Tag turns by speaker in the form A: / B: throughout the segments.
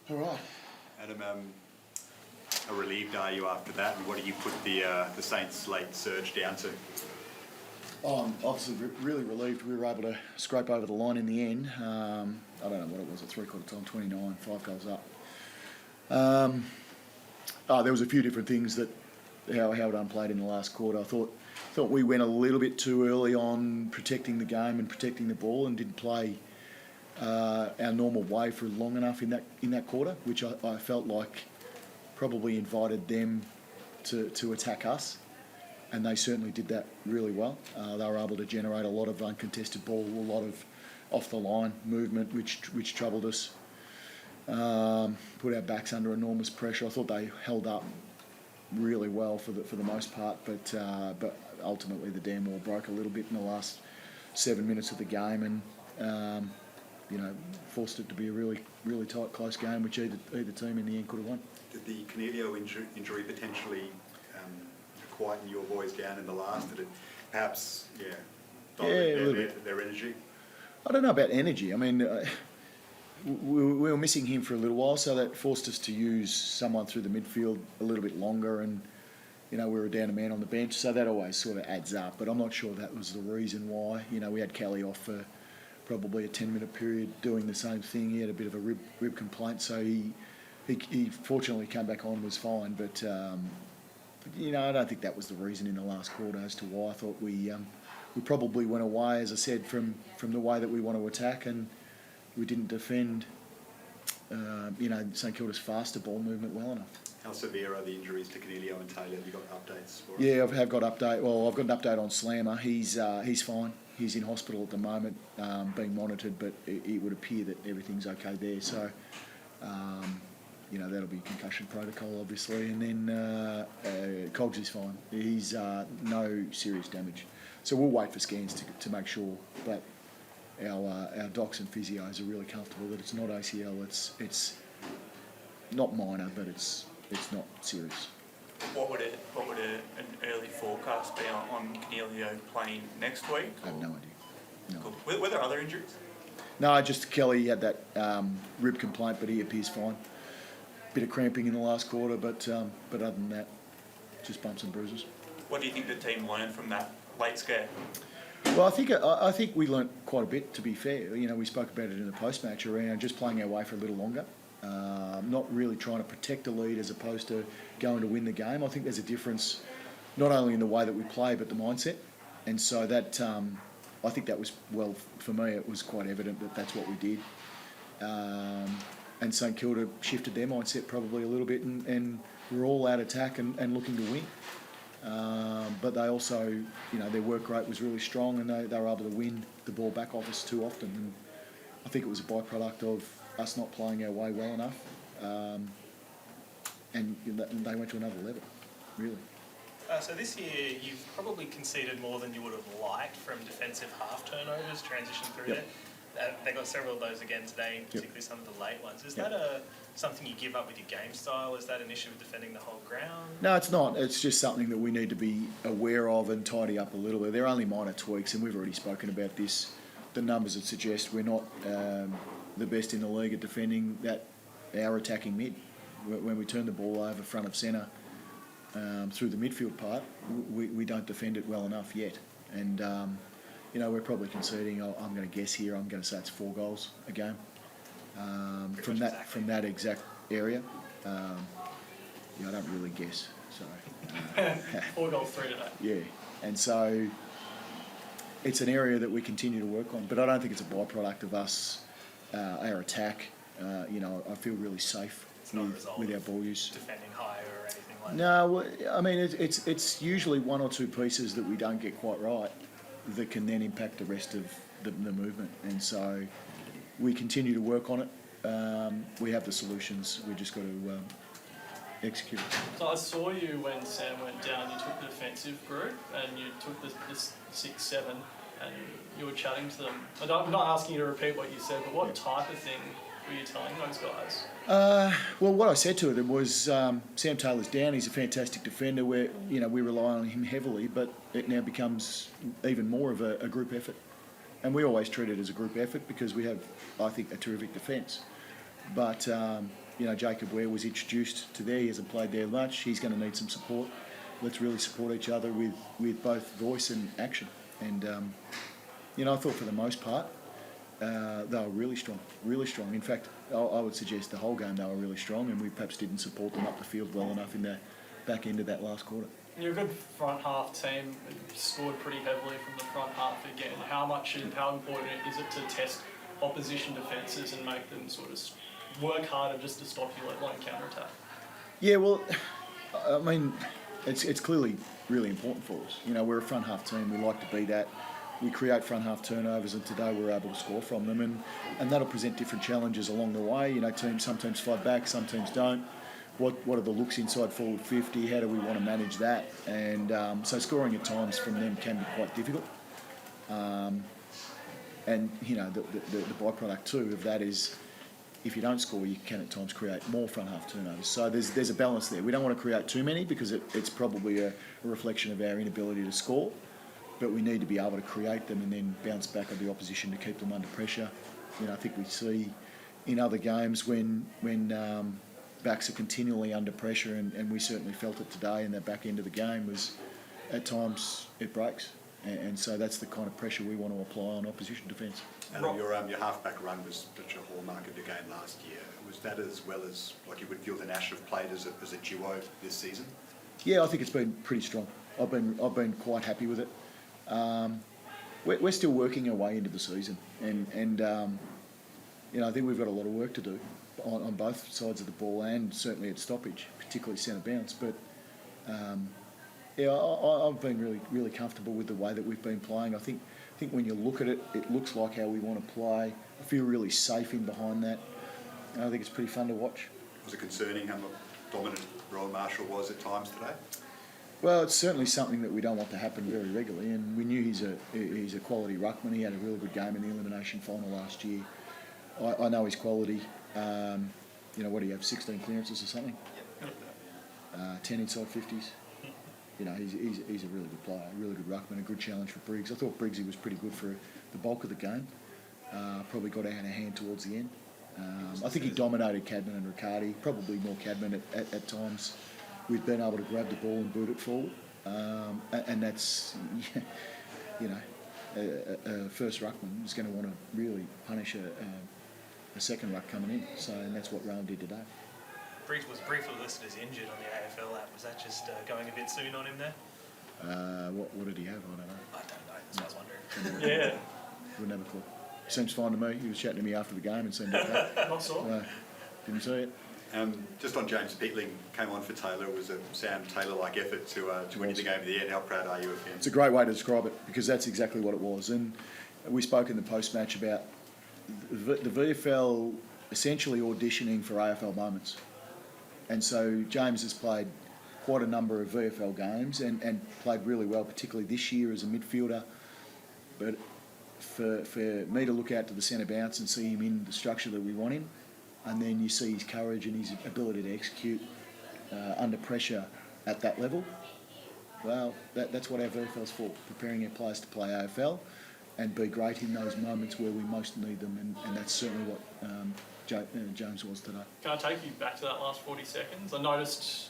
A: All right.
B: Adam, how relieved are you after that, and what do you put the Saints' late surge down to?
A: Oh, I'm obviously really relieved we were able to scrape over the line in the end. I don't know what it was at three-quarter time, 29, 5 goals up. There was a few different things that how Howard played in the last quarter. I thought we went a little bit too early on protecting the game and protecting the ball, and didn't play our normal way for long enough in that quarter, which I felt like probably invited them to attack us, and they certainly did that really well. They were able to generate a lot of uncontested ball, a lot of off the line movement, which troubled us. Put our backs under enormous pressure. I thought they held up really well for the most part, but ultimately the damn wall broke a little bit in the last 7 minutes of the game, and forced it to be a really tight, close game, which either team in the end could have won.
B: Did the Coniglio injury potentially quieten your boys down in the last? Did it perhaps their energy?
A: I don't know about energy. I mean, we were missing him for a little while, so that forced us to use someone through the midfield a little bit longer, and we were down a man on the bench, so that always sort of adds up. But I'm not sure that was the reason why. We had Kelly off for probably a 10-minute period doing the same thing. He had a bit of a rib complaint, so he fortunately came back on, was fine. But I don't think that was the reason in the last quarter as to why. I thought we probably went away, as I said, from the way that we want to attack, and we didn't defend St Kilda's faster ball movement well enough.
B: How severe are the injuries to Coniglio and Taylor? Have you got updates for us?
A: Yeah, I've got update. Well, I've got an update on Slammer. He's fine. He's in hospital at the moment, being monitored, but it would appear that everything's okay there. So, that'll be concussion protocol, obviously. And then Cogs is fine. He's no serious damage. So we'll wait for scans to make sure. But our docs and physios are really comfortable that it's not ACL. It's not minor, but it's not serious.
C: What would an early forecast be on Coniglio playing next week?
A: I have no idea. No.
C: Cool. Were there other injuries?
A: No, just Kelly had that rib complaint, but he appears fine. Bit of cramping in the last quarter, but other than that, just bumps and bruises.
C: What do you think the team learned from that late scare?
A: Well, I think we learnt quite a bit, to be fair. We spoke about it in the post-match around just playing our way for a little longer. Not really trying to protect a lead as opposed to going to win the game. I think there's a difference not only in the way that we play but the mindset, and so that I think that was, well, for me it was quite evident that that's what we did, and St Kilda shifted their mindset probably a little bit, and we're all out attack and looking to win, but they also, their work rate was really strong, and they were able to win the ball back off us too often, and I think it was a byproduct of us not playing our way well enough, and they went to another level, really.
D: So this year you've probably conceded more than you would have liked from defensive half turnovers, transition through
A: Yep.
D: there. They got several of those again today, particularly some of the late ones. Is
A: Yep.
D: that something you give up with your game style? Is that an issue with defending the whole ground?
A: No, it's not. It's just something that we need to be aware of and tidy up a little bit. They're only minor tweaks, and we've already spoken about this. The numbers that suggest we're not the best in the league at defending our attacking mid. When we turn the ball over front of centre through the midfield part, we don't defend it well enough yet. And, we're probably conceding, I'm going to guess here, I'm going to say it's 4 goals a game from that exact area. I don't really guess. So
D: 4 goals, 3 today.
A: Yeah, and so it's an area that we continue to work on, but I don't think it's a byproduct of us, our attack. I feel really safe with our ball use.
D: Defending higher or anything like that?
A: No, well, I mean, it's usually 1 or 2 pieces that we don't get quite right that can then impact the rest of the movement, and so we continue to work on it. We have the solutions, we just got to execute it.
E: So I saw you when Sam went down, you took the defensive group and you took the 6-7 and you were chatting to them. I'm not asking you to repeat what you said, but what type of thing were you telling those guys?
A: Well, what I said to them was, Sam Taylor's down. He's a fantastic defender. We rely on him heavily, but it now becomes even more of a group effort. And we always treat it as a group effort because we have, I think, a terrific defence. But Jacob Ware was introduced to there. He hasn't played there much. He's going to need some support. Let's really support each other with both voice and action. And, I thought for the most part, they were really strong, really strong. In fact, I would suggest the whole game they were really strong, and we perhaps didn't support them up the field well enough in the back end of that last quarter.
E: You're a good front half team. You scored pretty heavily from the front half again. How important is it to test opposition defences and make them sort of work harder just to stop you, let alone counter-attack?
A: Yeah, well, I mean, it's clearly really important for us. We're a front half team. We like to be that. We create front half turnovers, and today we're able to score from them, and that'll present different challenges along the way. Some teams fight back, some teams don't. What are the looks inside forward 50? How do we want to manage that? And so scoring at times from them can be quite difficult. And the byproduct too of that is, if you don't score, you can at times create more front half turnovers. So there's a balance there. We don't want to create too many because it's probably a reflection of our inability to score. But we need to be able to create them and then bounce back on the opposition to keep them under pressure. I think we see in other games when backs are continually under pressure, and we certainly felt it today in that back end of the game, was at times it breaks. And so that's the kind of pressure we want to apply on opposition defence.
B: And your halfback run was such a hallmark of the game last year. Was that as well as like you would feel the Nash have played as a duo this season? Yeah,
A: I think it's been pretty strong. I've been quite happy with it. We're still working our way into the season, and I think we've got a lot of work to do on both sides of the ball, and certainly at stoppage, particularly centre bounce. But I've been really, really comfortable with the way that we've been playing. I think when you look at it, it looks like how we want to play. I feel really safe in behind that. And I think it's pretty fun to watch.
B: Was it concerning how dominant Rowan Marshall was at times today?
A: Well, it's certainly something that we don't want to happen very regularly, and we knew he's a quality ruckman. He had a really good game in the elimination final last year. I know his quality. What do you have, 16 clearances or something?
B: Yep.
A: 10 inside 50s. He's a really good player, a really good ruckman, a good challenge for Briggs. I thought Briggsy was pretty good for the bulk of the game. Probably got out of hand towards the end. I think he dominated Cadman and Riccardi, probably more Cadman at times. We've been able to grab the ball and boot it forward, and that's, a first ruckman is going to want to really punish a second ruck coming in. So, and that's what Rowan did today.
D: Briggs was briefly listed as injured on the AFL app. Was that just going a bit soon on him there?
A: What did he have? I don't know.
D: I don't know. That's what I was wondering.
E: Yeah.
A: We'll never call. Seems fine to me. He was chatting to me after the game and seemed okay.
E: Not so.
A: Didn't see it.
B: Just on James Peatling, came on for Taylor. It was a Sam Taylor-like effort to win the game of the end. How proud are you of him?
A: It's a great way to describe it, because that's exactly what it was. And we spoke in the post-match about the VFL essentially auditioning for AFL moments. And so James has played quite a number of VFL games and played really well, particularly this year as a midfielder. But for me to look out to the centre bounce and see him in the structure that we want him, and then you see his courage and his ability to execute under pressure at that level, well, that's what our VFL's for, preparing our players to play AFL and be great in those moments where we most need them, and that's certainly what James was today.
E: Can I take you back to that last 40 seconds? I noticed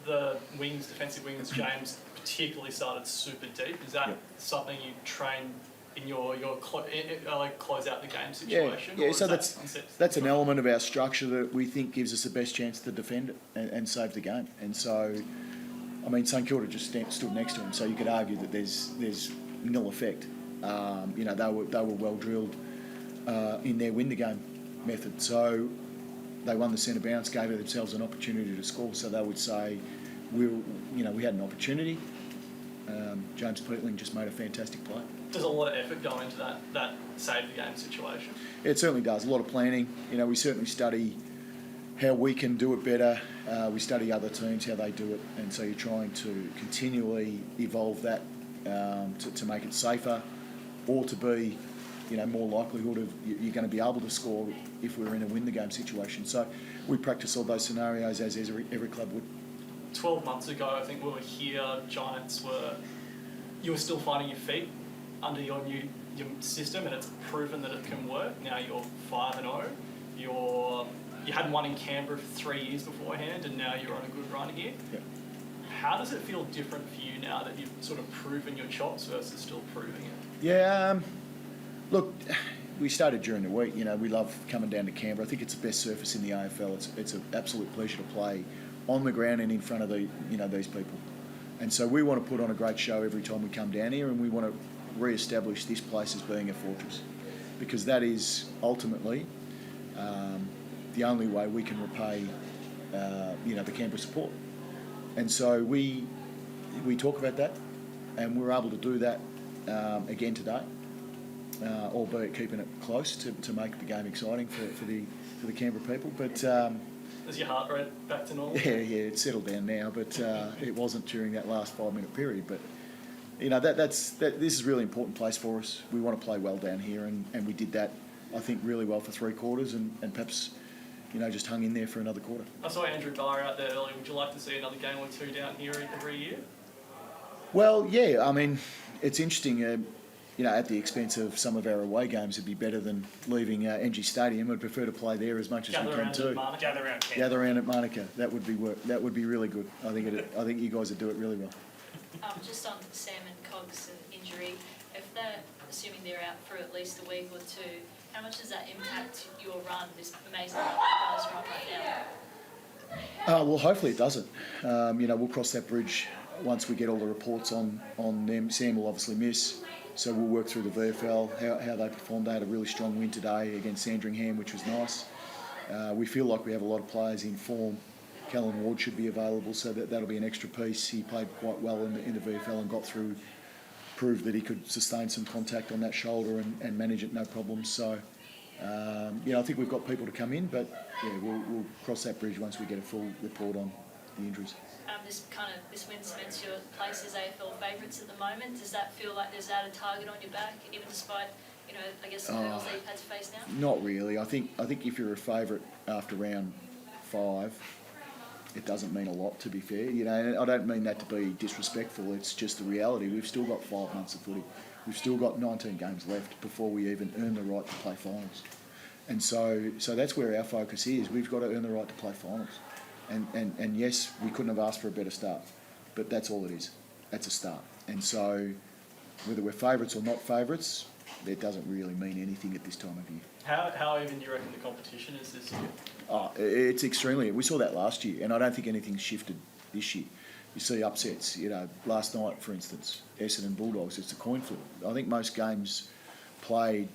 E: the wings, defensive wings, James particularly started super deep. Is that something you train in your close out the game situation?
A: Yeah. So that's an element of our structure that we think gives us the best chance to defend it and save the game. And so, I mean, St Kilda just stood next to him, so you could argue that there's nil effect. They were well drilled in their win the game method. So they won the centre bounce, gave themselves an opportunity to score. So they would say, we had an opportunity. James Peatling just made a fantastic play.
E: Does a lot of effort go into that save the game situation?
A: It certainly does. A lot of planning. We certainly study how we can do it better. We study other teams, how they do it, and so you're trying to continually evolve that to make it safer, or to be, more likelihood of you're going to be able to score if we're in a win the game situation. So we practice all those scenarios as every club would.
E: 12 months ago, I think we were here. Giants you were still finding your feet under your system, and it's proven that it can work. Now you're 5-0. You're you hadn't won in Canberra for 3 years beforehand, and now you're on a good run here.
A: Yeah.
E: How does it feel different for you now that you've sort of proven your chops versus still proving it?
A: Yeah, look, we started during the week. You know, we love coming down to Canberra. I think it's the best surface in the AFL. It's an absolute pleasure to play on the ground and in front of these people. And so we want to put on a great show every time we come down here, and we want to re-establish this place as being a fortress, because that is ultimately the only way we can repay the Canberra support. And so we talk about that, and we're able to do that again today, albeit keeping it close to make the game exciting for the Canberra people. But
E: is your heart rate back to normal?
A: yeah, it's settled down now, but it wasn't during that last 5-minute period. But this is a really important place for us. We want to play well down here, and we did that, I think, really well for 3 quarters, and perhaps just hung in there for another quarter.
E: I saw Andrew Barr out there earlier. Would you like to see another game or two down here every year?
A: Well, yeah, I mean, it's interesting. At the expense of some of our away games, it'd be better than leaving NG Stadium. I'd prefer to play there as much as we can too. Gather around at Manuka. That would be really good. I think you guys would do it really well.
F: Just on Sam and Cogs' injury, if they're assuming they're out for at least a week or two, how much does that impact your run, this amazing run you guys are on right now?
A: Well, hopefully it doesn't. We'll cross that bridge once we get all the reports on them. Sam will obviously miss, so we'll work through the VFL, how they performed. They had a really strong win today against Sandringham, which was nice. We feel like we have a lot of players in form. Callan Ward should be available, so that'll be an extra piece. He played quite well in the VFL and got through, proved that he could sustain some contact on that shoulder and manage it no problem. So, I think we've got people to come in, but yeah, we'll cross that bridge once we get a full report on the injuries.
F: This win cements your place as AFL favourites at the moment. Does that feel like there's a target on your back, even despite the hurdles that you've had to face now?
A: Not really. I think if you're a favourite after round 5, it doesn't mean a lot, to be fair. And I don't mean that to be disrespectful. It's just the reality. We've still got 5 months of footy. We've still got 19 games left before we even earn the right to play finals. And so that's where our focus is. We've got to earn the right to play finals. And yes, we couldn't have asked for a better start, but that's all it is. That's a start. And so whether we're favourites or not favourites, that doesn't really mean anything at this time of year.
E: How even do you reckon the competition is this year?
A: It's extremely. We saw that last year, and I don't think anything's shifted this year. You see upsets. Last night, for instance, Essendon Bulldogs. It's a coin flip. I think most games played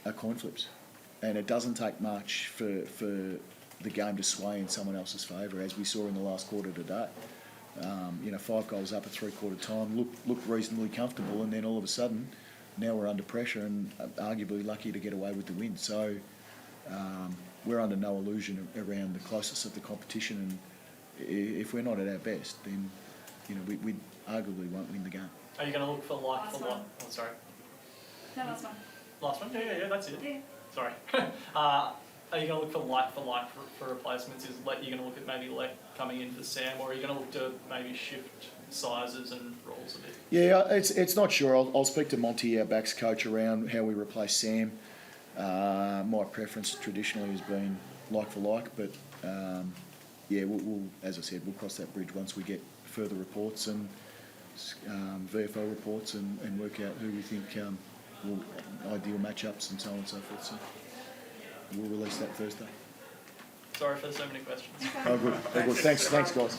A: are coin flips, and it doesn't take much for the game to sway in someone else's favour, as we saw in the last quarter today. 5 goals up at 3/4 time, looked reasonably comfortable, and then all of a sudden, now we're under pressure and arguably lucky to get away with the win. So we're under no illusion around the closeness of the competition, and if we're not at our best, then we arguably won't win the game.
E: Are you going to look for like for like? Oh, sorry.
G: No, that's fine.
E: Last one? Yeah, that's it.
G: Yeah.
E: Sorry. Are you going to look for like for replacements? Is you going to look at maybe Lek coming in for Sam, or are you going to look to maybe shift sizes and roles a bit? Yeah,
A: it's not sure. I'll speak to Monty, our backs coach, around how we replace Sam. My preference traditionally has been like for like, but we'll as I said, we'll cross that bridge once we get further reports and VFL reports and work out who we think will ideal matchups and so on and so forth. So we'll release that Thursday.
E: Sorry for so many questions.
A: Oh, good. Thanks, guys.